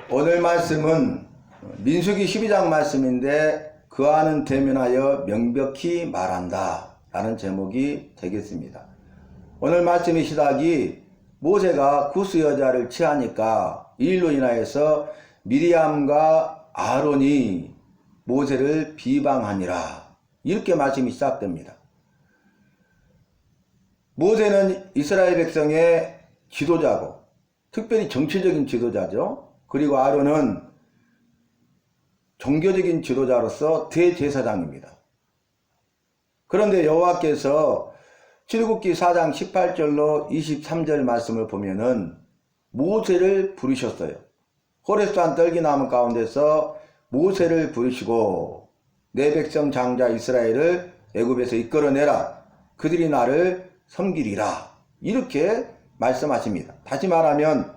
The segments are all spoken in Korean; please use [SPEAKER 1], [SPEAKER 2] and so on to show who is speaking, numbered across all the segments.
[SPEAKER 1] 오늘 말씀은 민수기 12장 말씀인데 그와는 대면하여 명백히 말한다 라는 제목이 되겠습니다. 오늘 말씀의 시작이 모세가 구스 여자를 취하니까 이 일로 인하여서 미리암과 아론이 모세를 비방하니라, 이렇게 말씀이 시작됩니다. 모세는 이스라엘 백성의 지도자고 특별히 정치적인 지도자죠. 그리고 아론은 종교적인 지도자로서 대제사장입니다. 그런데 여호와께서 출애굽기 4장 18절로 23절 말씀을 보면은 모세를 부르셨어요. 호렙산 떨기나무 가운데서 모세를 부르시고 내 백성 장자 이스라엘을 애굽에서 이끌어내라, 그들이 나를 섬기리라, 이렇게 말씀하십니다. 다시 말하면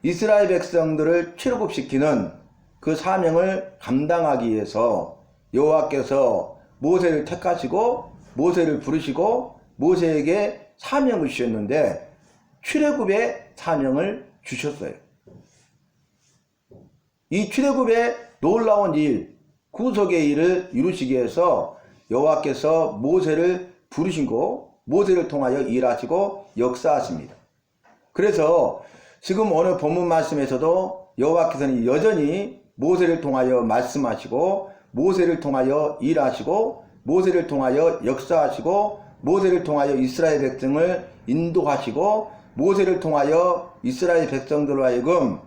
[SPEAKER 1] 이스라엘 백성들을 출애굽시키는 그 사명을 감당하기 위해서 여호와께서 모세를 택하시고 모세를 부르시고 모세에게 사명을 주셨는데 출애굽의 사명을 주셨어요. 이 출애굽의 놀라운 일, 구속의 일을 이루시기 위해서 여호와께서 모세를 부르시고 모세를 통하여 일하시고 역사하십니다. 그래서 지금 오늘 본문 말씀에서도 여호와께서는 여전히 모세를 통하여 말씀하시고 모세를 통하여 일하시고 모세를 통하여 역사하시고 모세를 통하여 이스라엘 백성을 인도하시고 모세를 통하여 이스라엘 백성들로 하여금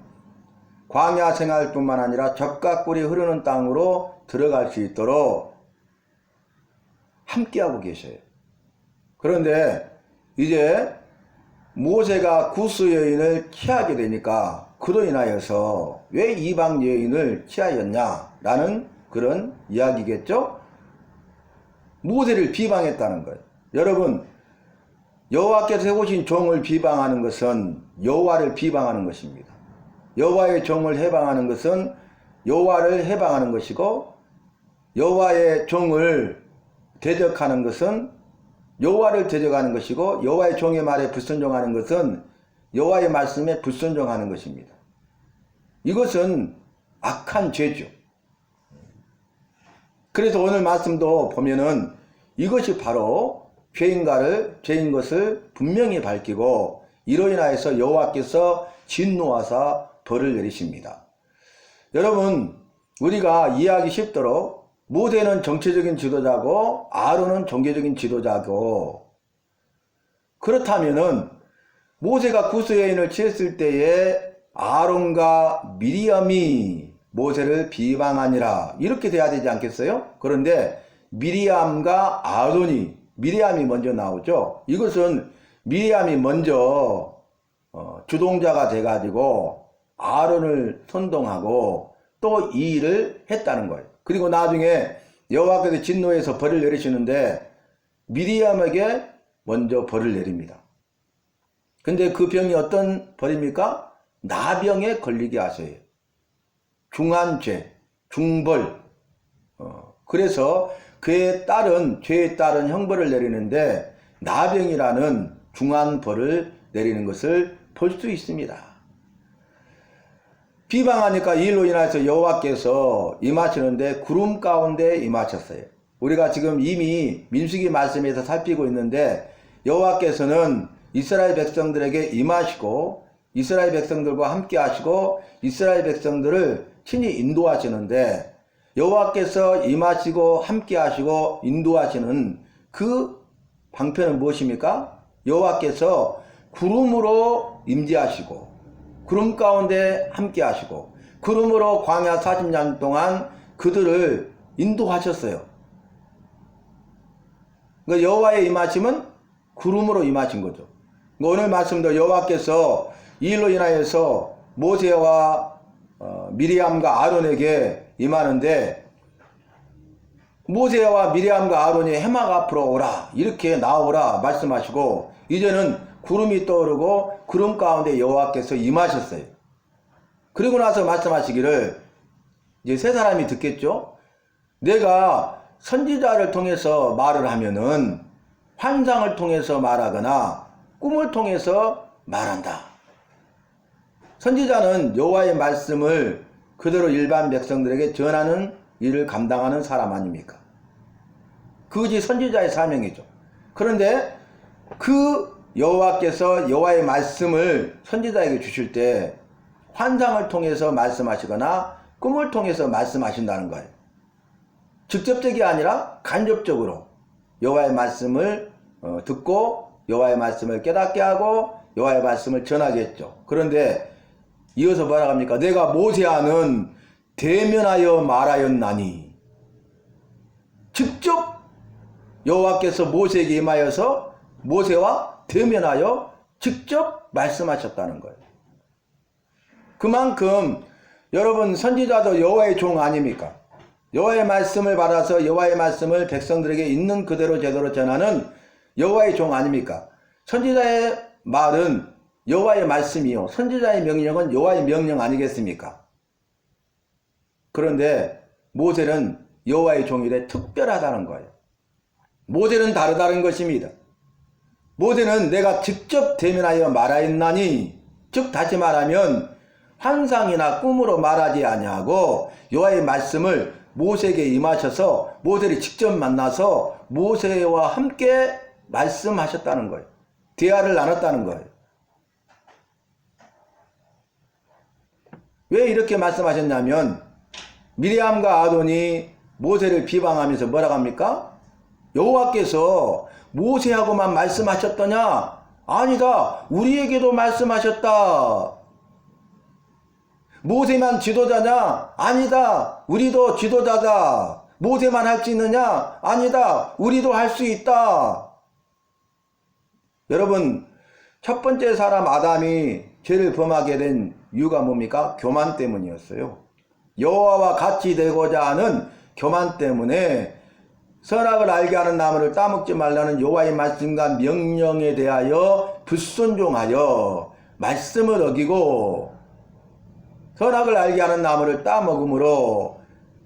[SPEAKER 1] 광야 생활뿐만 아니라 젖과 꿀이 흐르는 땅으로 들어갈 수 있도록 함께하고 계셔요. 그런데 이제 모세가 구스 여인을 취하게 되니까 그로 인하여서 왜 이방 여인을 취하였냐라는 그런 이야기겠죠. 모세를 비방했다는 거예요. 여러분, 여호와께서 세우신 종을 비방하는 것은 여호와를 비방하는 것입니다. 여호와의 종을 해방하는 것은 여호와를 해방하는 것이고, 여호와의 종을 대적하는 것은 여호와를 대적하는 것이고, 여호와의 종의 말에 불순종하는 것은 여호와의 말씀에 불순종하는 것입니다. 이것은 악한 죄죠. 그래서 오늘 말씀도 보면은 이것이 바로 죄인 것을 분명히 밝히고 이로 인하여서 여호와께서 진노하사 벌을 내리십니다. 여러분, 우리가 이해하기 쉽도록 모세는 정치적인 지도자고 아론은 종교적인 지도자고, 그렇다면은 모세가 구스 여인을 취했을 때에 아론과 미리암이 모세를 비방하니라, 이렇게 돼야 되지 않겠어요? 그런데 미리암과 아론이, 미리암이 먼저 나오죠. 이것은 미리암이 먼저 주동자가 돼가지고 아론을 선동하고 또 이 일을 했다는 거예요. 그리고 나중에 여호와께서 진노해서 벌을 내리시는데 미리암에게 먼저 벌을 내립니다. 근데 그 병이 어떤 벌입니까? 나병에 걸리게 하셔요. 중한죄, 중벌. 그래서 그에 따른, 죄에 따른 형벌을 내리는데 나병이라는 중한 벌을 내리는 것을 볼 수 있습니다. 비방하니까 이 일로 인해서 여호와께서 임하시는데 구름 가운데 임하셨어요. 우리가 지금 이미 민수기 말씀에서 살피고 있는데 여호와께서는 이스라엘 백성들에게 임하시고 이스라엘 백성들과 함께 하시고 이스라엘 백성들을 친히 인도하시는데, 여호와께서 임하시고 함께 하시고 인도하시는 그 방편은 무엇입니까? 여호와께서 구름으로 임재하시고 구름 가운데 함께 하시고 구름으로 광야 40년 동안 그들을 인도하셨어요. 그러니까 여호와의 임하심은 구름으로 임하신 거죠. 그러니까 오늘 말씀도 여호와께서 이 일로 인하여서 모세와 미리암과 아론에게 임하는데, 모세와 미리암과 아론이 해막 앞으로 오라, 이렇게 나오라 말씀하시고 이제는 구름이 떠오르고 구름 가운데 여호와께서 임하셨어요. 그리고 나서 말씀하시기를, 이제 세 사람이 듣겠죠. 내가 선지자를 통해서 말을 하면은 환상을 통해서 말하거나 꿈을 통해서 말한다. 선지자는 여호와의 말씀을 그대로 일반 백성들에게 전하는 일을 감당하는 사람 아닙니까? 그것이 선지자의 사명이죠. 그런데 그 여호와께서 여호와의 말씀을 선지자에게 주실 때 환상을 통해서 말씀하시거나 꿈을 통해서 말씀하신다는 거예요. 직접적이 아니라 간접적으로 여호와의 말씀을 듣고 여호와의 말씀을 깨닫게 하고 여호와의 말씀을 전하겠죠. 그런데 이어서 뭐라고 합니까? 내가 모세와는 대면하여 말하였나니. 직접 여호와께서 모세에게 임하여서 모세와 대면하여 직접 말씀하셨다는 거예요. 그만큼 여러분 선지자도 여호와의 종 아닙니까? 여호와의 말씀을 받아서 여호와의 말씀을 백성들에게 있는 그대로 제대로 전하는 여호와의 종 아닙니까? 선지자의 말은 여호와의 말씀이요, 선지자의 명령은 여호와의 명령 아니겠습니까? 그런데 모세는 여호와의 종이래 특별하다는 거예요. 모세는 다르다는 것입니다. 모세는 내가 직접 대면하여 말하였나니, 즉 다시 말하면 환상이나 꿈으로 말하지 아니하고 여호와의 말씀을 모세에게 임하셔서 모세를 직접 만나서 모세와 함께 말씀하셨다는 거예요. 대화를 나눴다는 거예요. 왜 이렇게 말씀하셨냐면 미리암과 아론이 모세를 비방하면서 뭐라고 합니까? 여호와께서 모세하고만 말씀하셨더냐? 아니다. 우리에게도 말씀하셨다. 모세만 지도자냐? 아니다. 우리도 지도자다. 모세만 할 수 있느냐? 아니다. 우리도 할 수 있다. 여러분, 첫 번째 사람 아담이 죄를 범하게 된 이유가 뭡니까? 교만 때문이었어요. 여호와와 같이 되고자 하는 교만 때문에 선악을 알게 하는 나무를 따먹지 말라는 여호와의 말씀과 명령에 대하여 불순종하여 말씀을 어기고 선악을 알게 하는 나무를 따먹음으로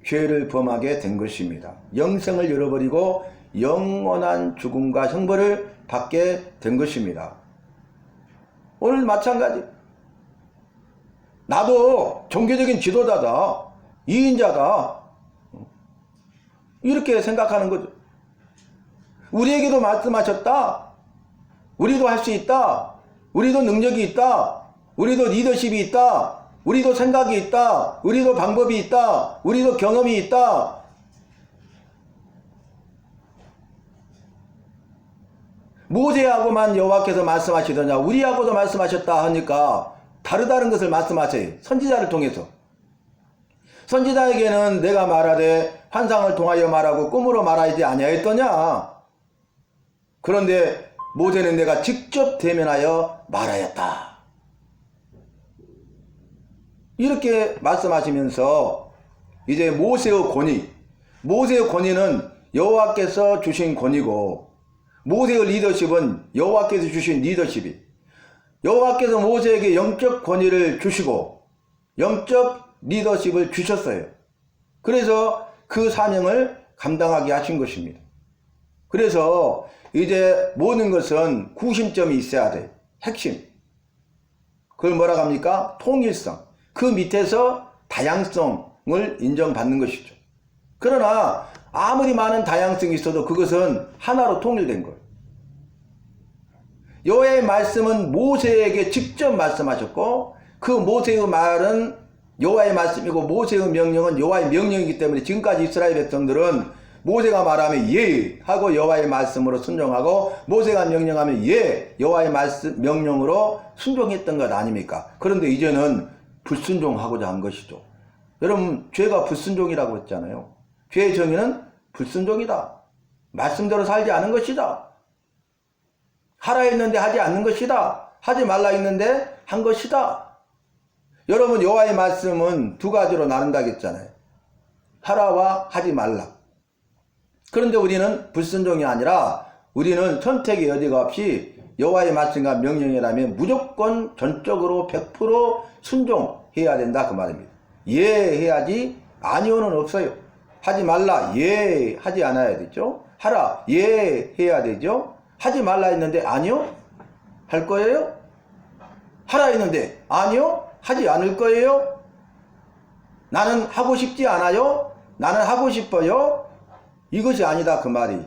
[SPEAKER 1] 죄를 범하게 된 것입니다. 영생을 잃어버리고 영원한 죽음과 형벌을 받게 된 것입니다. 오늘 마찬가지. 나도 종교적인 지도자다, 이인자다, 이렇게 생각하는 거죠. 우리에게도 말씀하셨다. 우리도 할 수 있다. 우리도 능력이 있다. 우리도 리더십이 있다. 우리도 생각이 있다. 우리도 방법이 있다. 우리도 경험이 있다. 모세하고만 여호와께서 말씀하시더냐? 우리하고도 말씀하셨다 하니까 다르다는 것을 말씀하세요. 선지자를 통해서. 선지자에게는 내가 말하되 환상을 통하여 말하고 꿈으로 말하지 아니하였더냐? 그런데 모세는 내가 직접 대면하여 말하였다. 이렇게 말씀하시면서 이제 모세의 권위는 여호와께서 주신 권위고 모세의 리더십은 여호와께서 주신 리더십이, 여호와께서 모세에게 영적 권위를 주시고 영적 리더십을 주셨어요. 그래서 그 사명을 감당하게 하신 것입니다. 그래서 이제 모든 것은 구심점이 있어야 돼. 핵심. 그걸 뭐라고 합니까? 통일성. 그 밑에서 다양성을 인정받는 것이죠. 그러나 아무리 많은 다양성이 있어도 그것은 하나로 통일된 거예요. 여호와의 말씀은 모세에게 직접 말씀하셨고 그 모세의 말은 여호와의 말씀이고 모세의 명령은 여호와의 명령이기 때문에 지금까지 이스라엘 백성들은 모세가 말하면 예 하고 여호와의 말씀으로 순종하고 모세가 명령하면 예 여호와의 말씀 명령으로 순종했던 것 아닙니까? 그런데 이제는 불순종하고자 한 것이죠. 여러분, 죄가 불순종이라고 했잖아요. 죄의 정의는 불순종이다. 말씀대로 살지 않은 것이다. 하라 했는데 하지 않는 것이다. 하지 말라 했는데 한 것이다. 여러분, 여호와의 말씀은 두 가지로 나눈다고 했잖아요. 하라와 하지 말라. 그런데 우리는 불순종이 아니라 우리는 선택의 여지가 없이 여호와의 말씀과 명령이라면 무조건 전적으로 100% 순종해야 된다 그 말입니다. 예 해야지 아니오는 없어요. 하지 말라 예 하지 않아야 되죠. 하라 예 해야 되죠. 하지 말라 했는데 아니요? 할 거예요? 하라 했는데 아니요? 하지 않을 거예요? 나는 하고 싶지 않아요? 나는 하고 싶어요? 이것이 아니다 그 말이.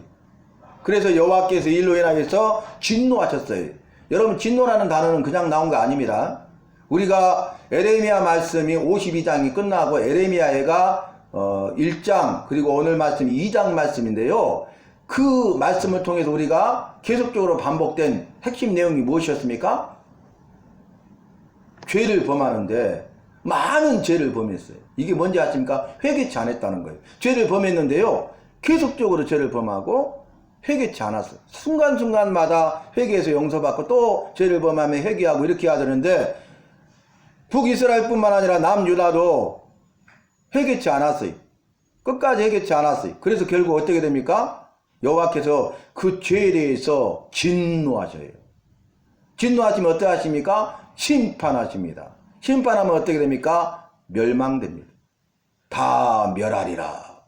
[SPEAKER 1] 그래서 여호와께서 일로 인하여서 진노하셨어요. 여러분, 진노라는 단어는 그냥 나온 거 아닙니다. 우리가 에레미야 말씀이 52장이 끝나고 에레미야가 1장 그리고 오늘 말씀 2장 말씀인데요. 그 말씀을 통해서 우리가 계속적으로 반복된 핵심 내용이 무엇이었습니까? 죄를 범하는데 많은 죄를 범했어요. 이게 뭔지 아십니까? 회개치 않았다는 거예요. 죄를 범했는데요. 계속적으로 죄를 범하고 회개치 않았어요. 순간순간마다 회개해서 용서받고 또 죄를 범하면 회개하고 이렇게 해야 되는데 북이스라엘뿐만 아니라 남유다도 회개치 않았어요. 끝까지 회개치 않았어요. 그래서 결국 어떻게 됩니까? 여호와께서 그 죄에 대해서 진노하셔요. 진노하시면 어떻게 하십니까? 심판하십니다. 심판하면 어떻게 됩니까? 멸망됩니다. 다 멸하리라.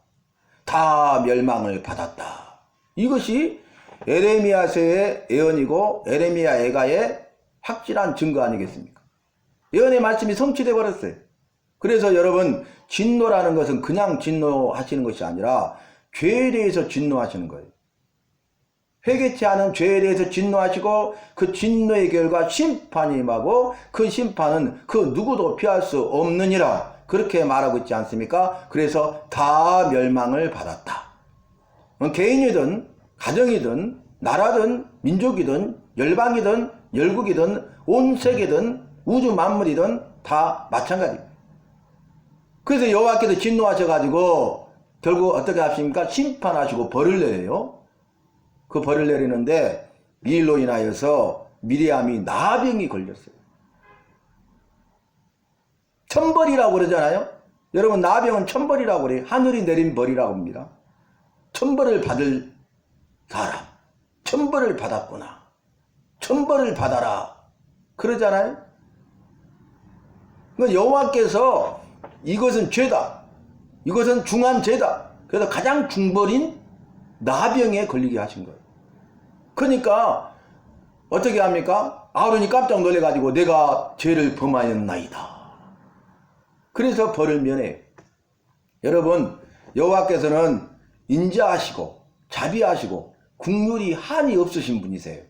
[SPEAKER 1] 다 멸망을 받았다. 이것이 에레미야서의 예언이고 에레미야 애가의 확실한 증거 아니겠습니까? 예언의 말씀이 성취되어 버렸어요. 그래서 여러분, 진노라는 것은 그냥 진노하시는 것이 아니라 죄에 대해서 진노하시는 거예요. 회개치 않은 죄에 대해서 진노하시고 그 진노의 결과 심판이 임하고 그 심판은 그 누구도 피할 수 없느니라 그렇게 말하고 있지 않습니까? 그래서 다 멸망을 받았다. 개인이든 가정이든 나라든 민족이든 열방이든 열국이든 온 세계든 우주 만물이든 다 마찬가지입니다. 그래서 여호와께서 진노하셔가지고 결국 어떻게 하십니까? 심판하시고 벌을 내려요. 그 벌을 내리는데 이 일로 인하여서 미리암이 나병이 걸렸어요. 천벌이라고 그러잖아요. 여러분, 나병은 천벌이라고 그래요. 하늘이 내린 벌이라고 합니다. 천벌을 받을 사람, 천벌을 받았구나, 천벌을 받아라 그러잖아요. 그러니까 여호와께서 이것은 죄다, 이것은 중한 죄다, 그래서 가장 중벌인 나병에 걸리게 하신 거예요. 그러니까 어떻게 합니까? 아론이 깜짝 놀래가지고 내가 죄를 범하였나이다. 그래서 벌을 면해요. 여러분, 여호와께서는 인자하시고 자비하시고 국률이 한이 없으신 분이세요.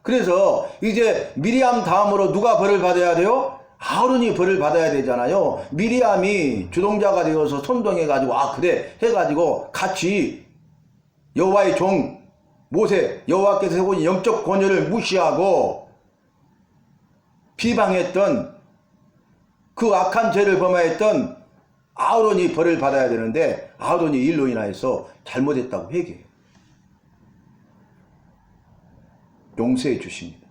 [SPEAKER 1] 그래서 이제 미리암 다음으로 누가 벌을 받아야 돼요? 아론이 벌을 받아야 되잖아요. 미리암이 주동자가 되어서 선동해가지고 그래 해가지고 같이 여호와의 종 모세, 여호와께서 세우신 영적 권위를 무시하고 비방했던 그 악한 죄를 범하였던 아론이 벌을 받아야 되는데 아론이 일로 인하여서 잘못했다고 회개해요. 용서해 주십니다.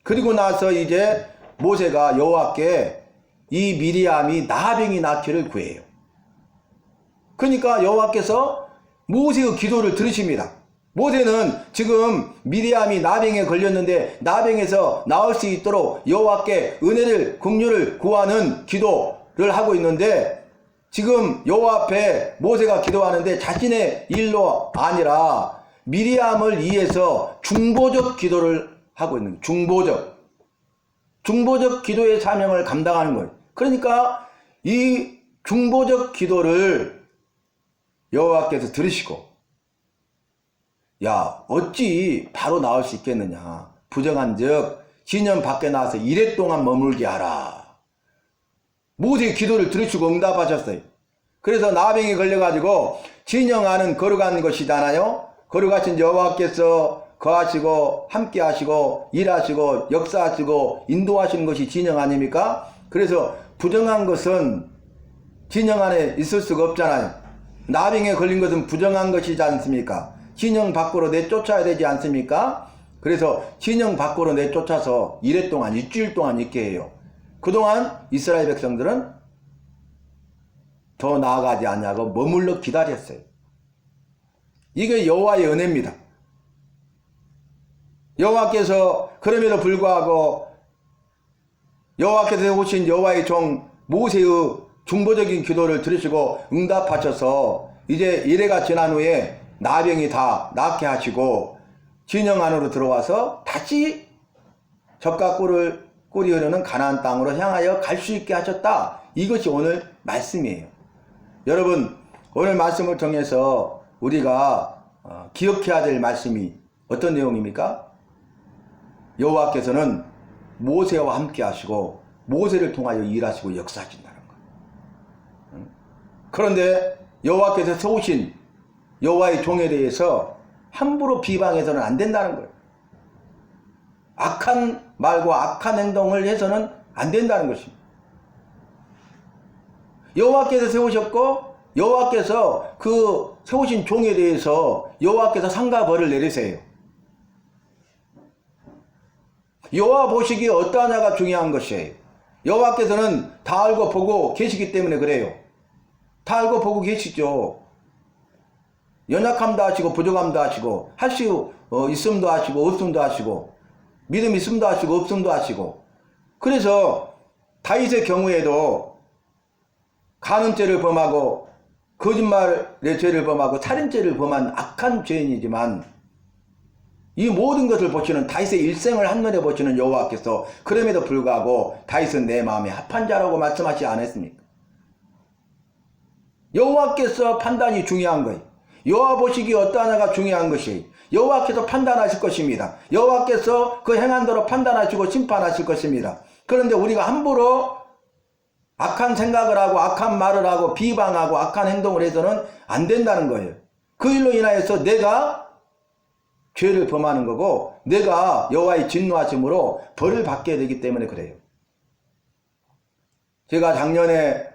[SPEAKER 1] 그리고 나서 이제 모세가 여호와께 이 미리암이 나병이 낫기를 구해요. 그러니까 여호와께서 모세의 기도를 들으십니다. 모세는 지금 미리암이 나병에 걸렸는데 나병에서 나을 수 있도록 여호와께 은혜를 긍휼을 구하는 기도를 하고 있는데 지금 여호와 앞에 모세가 기도하는데 자신의 일로 아니라 미리암을 위해서 중보적 기도를 하고 있는 거예요. 중보적 기도의 사명을 감당하는 거예요. 그러니까 이 중보적 기도를 여호와께서 들으시고 야, 어찌 바로 나올 수 있겠느냐. 부정한즉 진영 밖에 나와서 이래 동안 머물게 하라. 모세의 기도를 들으시고 응답하셨어요. 그래서 나병에 걸려가지고 진영 안은 거룩한 것이잖아요. 거룩하신 여호와께서 거하시고 함께 하시고 일하시고 역사하시고 인도하시는 것이 진영 아닙니까? 그래서 부정한 것은 진영 안에 있을 수가 없잖아요. 나병에 걸린 것은 부정한 것이지 않습니까? 진영 밖으로 내쫓아야 되지 않습니까? 그래서 진영 밖으로 내쫓아서 이래 동안 일주일 동안 있게 해요. 그동안 이스라엘 백성들은 더 나아가지 않냐고 머물러 기다렸어요. 이게 여호와의 은혜입니다. 여호와께서 그럼에도 불구하고 여호와께서 오신 여호와의 종 모세의 중보적인 기도를 들으시고 응답하셔서 이제 이래가 지난 후에 나병이 다 낫게 하시고 진영 안으로 들어와서 다시 젖과 꿀을 꿀이 흐르는 가나안 땅으로 향하여 갈 수 있게 하셨다. 이것이 오늘 말씀이에요. 여러분, 오늘 말씀을 통해서 우리가 기억해야 될 말씀이 어떤 내용입니까? 여호와께서는 모세와 함께 하시고 모세를 통하여 일하시고 역사하신다는 것. 그런데 여호와께서 세우신 여호와의 종에 대해서 함부로 비방해서는 안 된다는 거예요. 악한 말과 악한 행동을 해서는 안 된다는 것입니다. 여호와께서 세우셨고 여호와께서 그 세우신 종에 대해서 여호와께서 상과 벌을 내리세요. 여호와 보시기에 어떠하냐가 중요한 것이에요. 여호와께서는 다 알고 보고 계시기 때문에 그래요. 다 알고 보고 계시죠. 연약함도 하시고 부족함도 하시고 할 수 있음도 하시고 없음도 하시고 믿음 있음도 하시고 없음도 하시고. 그래서 다윗의 경우에도 간음죄를 범하고 거짓말의 죄를 범하고 살인죄를 범한 악한 죄인이지만 이 모든 것을 보시는 다윗의 일생을 한눈에 보시는 여호와께서 그럼에도 불구하고 다윗은 내 마음에 합한 자라고 말씀하지 않았습니까? 여호와께서 판단이 중요한 거예요. 여호와 보시기에 어떠하냐가 중요한 것이 여호와께서 판단하실 것입니다. 여호와께서 그 행한 대로 판단하시고 심판하실 것입니다. 그런데 우리가 함부로 악한 생각을 하고 악한 말을 하고 비방하고 악한 행동을 해서는 안 된다는 거예요. 그 일로 인하여서 내가 죄를 범하는 거고 내가 여호와의 진노하심으로 벌을 받게 되기 때문에 그래요. 제가 작년에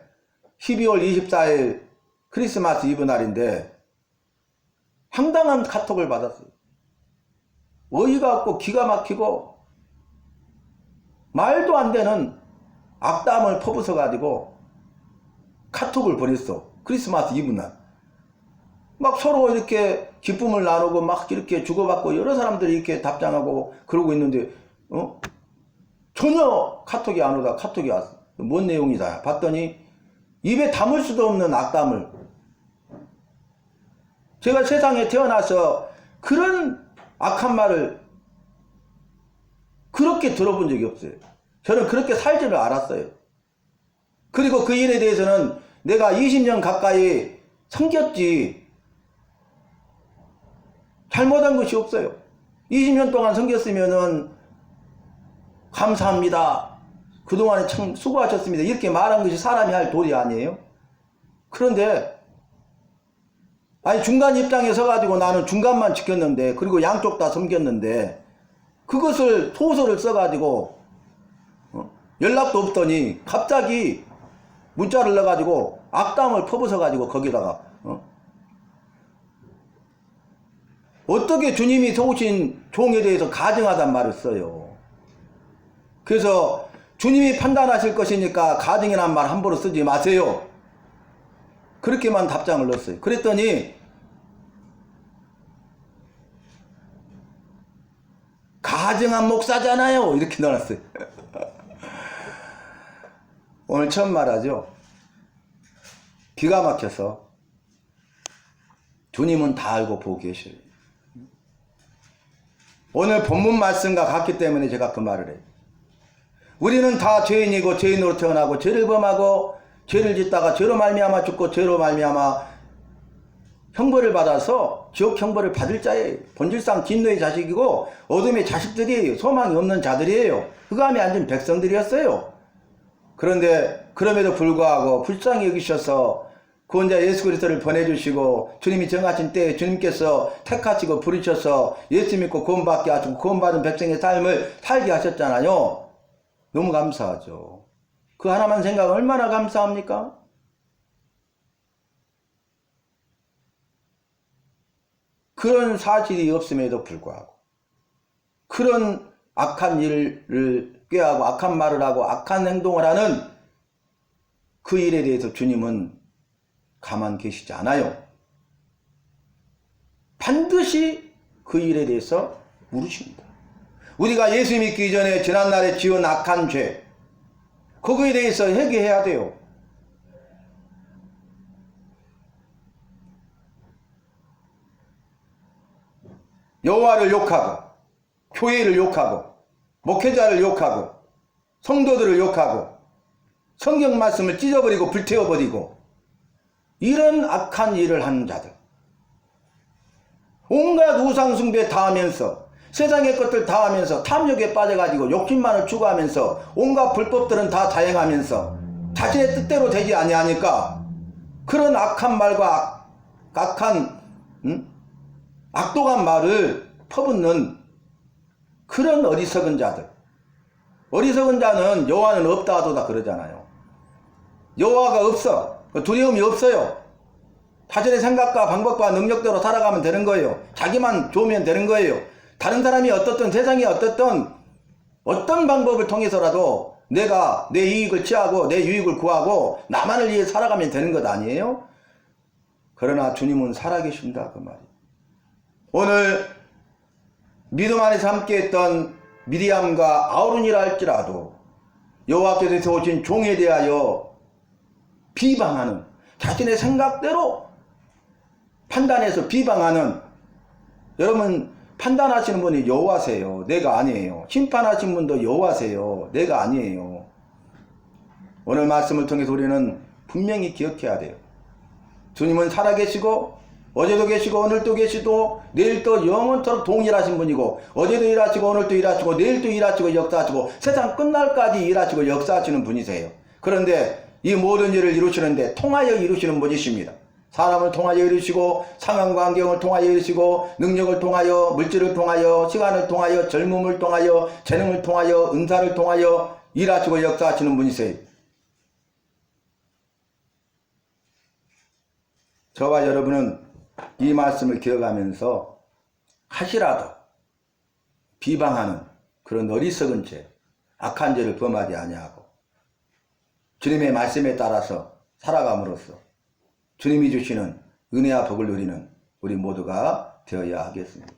[SPEAKER 1] 12월 24일 크리스마스 이브 날인데 황당한 카톡을 받았어요. 어이가 없고 기가 막히고 말도 안 되는 악담을 퍼부어 가지고 카톡을 보냈어. 크리스마스 이브 날. 막 서로 이렇게 기쁨을 나누고 막 이렇게 주고받고 여러 사람들이 이렇게 답장하고 그러고 있는데 전혀 카톡이 안 오다 카톡이 왔어. 뭔 내용이다 봤더니 입에 담을 수도 없는 악담을. 제가 세상에 태어나서 그런 악한 말을 그렇게 들어본 적이 없어요. 저는 그렇게 살 줄을 알았어요. 그리고 그 일에 대해서는 내가 20년 가까이 섬겼지 잘못한 것이 없어요. 20년 동안 섬겼으면은 감사합니다. 그동안에 참 수고하셨습니다. 이렇게 말한 것이 사람이 할 도리 아니에요? 그런데 아니 중간 입장에 서가지고 나는 중간만 지켰는데 그리고 양쪽 다 섬겼는데 그것을 소설을 써가지고 연락도 없더니 갑자기 문자를 넣어가지고 악담을 퍼부어가지고 거기다가 어떻게 주님이 세우신 종에 대해서 가증하단 말을 써요. 그래서 주님이 판단하실 것이니까 가증이란 말 함부로 쓰지 마세요. 그렇게만 답장을 넣었어요. 그랬더니 가증한 목사잖아요. 이렇게 넣어놨어요. 오늘 처음 말하죠. 기가 막혀서 주님은 다 알고 보고 계셔요. 오늘 본문 말씀과 같기 때문에 제가 그 말을 해요. 우리는 다 죄인이고 죄인으로 태어나고 죄를 범하고 죄를 짓다가 죄로 말미암아 죽고 죄로 말미암아 형벌을 받아서 지옥 형벌을 받을 자예요. 본질상 진노의 자식이고 어둠의 자식들이에요. 소망이 없는 자들이에요. 흑암에 앉은 백성들이었어요. 그런데 그럼에도 불구하고 불쌍히 여기셔서 구원자 예수 그리스도를 보내주시고 주님이 정하신 때에 주님께서 택하시고 부르셔서 예수 믿고 구원받게 하시고 구원받은 백성의 삶을 살게 하셨잖아요. 너무 감사하죠. 그 하나만 생각하면 얼마나 감사합니까? 그런 사실이 없음에도 불구하고 그런 악한 일을 꾀하고 악한 말을 하고 악한 행동을 하는 그 일에 대해서 주님은 가만 계시지 않아요. 반드시 그 일에 대해서 물으십니다. 우리가 예수 믿기 이전에 지난날에 지은 악한 죄 거기에 대해서 회개해야 돼요. 여호와를 욕하고 교회를 욕하고 목회자를 욕하고 성도들을 욕하고 성경 말씀을 찢어버리고 불태워버리고 이런 악한 일을 하는 자들, 온갖 우상숭배 다 하면서 세상의 것들 다 하면서 탐욕에 빠져가지고 욕심만을 추구하면서 온갖 불법들은 다 자행하면서 자신의 뜻대로 되지 아니하니까 그런 악한 말과 악한 악독한 말을 퍼붓는 그런 어리석은 자들. 어리석은 자는 여호와는 없다 하도다 그러잖아요. 여호와가 없어. 두려움이 없어요. 자신의 생각과 방법과 능력대로 살아가면 되는 거예요. 자기만 좋으면 되는 거예요. 다른 사람이 어떻든 세상이 어떻든 어떤 방법을 통해서라도 내가 내 이익을 취하고 내 유익을 구하고 나만을 위해 살아가면 되는 것 아니에요? 그러나 주님은 살아계신다 그 말이에요. 오늘 믿음 안에서 함께했던 미리암과 아론이라 할지라도 여호와께서 오신 종에 대하여 비방하는, 자신의 생각대로 판단해서 비방하는, 여러분 판단하시는 분이 여호와세요. 내가 아니에요. 심판하신 분도 여호와세요. 내가 아니에요. 오늘 말씀을 통해서 우리는 분명히 기억해야 돼요. 주님은 살아계시고 어제도 계시고 오늘도 계시고 내일도 영원토록 동일하신 분이고 어제도 일하시고 오늘도 일하시고 내일도 일하시고 역사하시고 세상 끝날까지 일하시고 역사하시는 분이세요. 그런데 이 모든 일을 이루시는데 통하여 이루시는 분이십니다. 사람을 통하여 이루시고 상황과 환경을 통하여 이루시고 능력을 통하여 물질을 통하여 시간을 통하여 젊음을 통하여 재능을 통하여 은사를 통하여 일하시고 역사하시는 분이세요. 저와 여러분은 이 말씀을 기억하면서 하시라도 비방하는 그런 어리석은 죄, 악한 죄를 범하지 아니하고 주님의 말씀에 따라서 살아감으로써 주님이 주시는 은혜와 복을 누리는 우리 모두가 되어야 하겠습니다.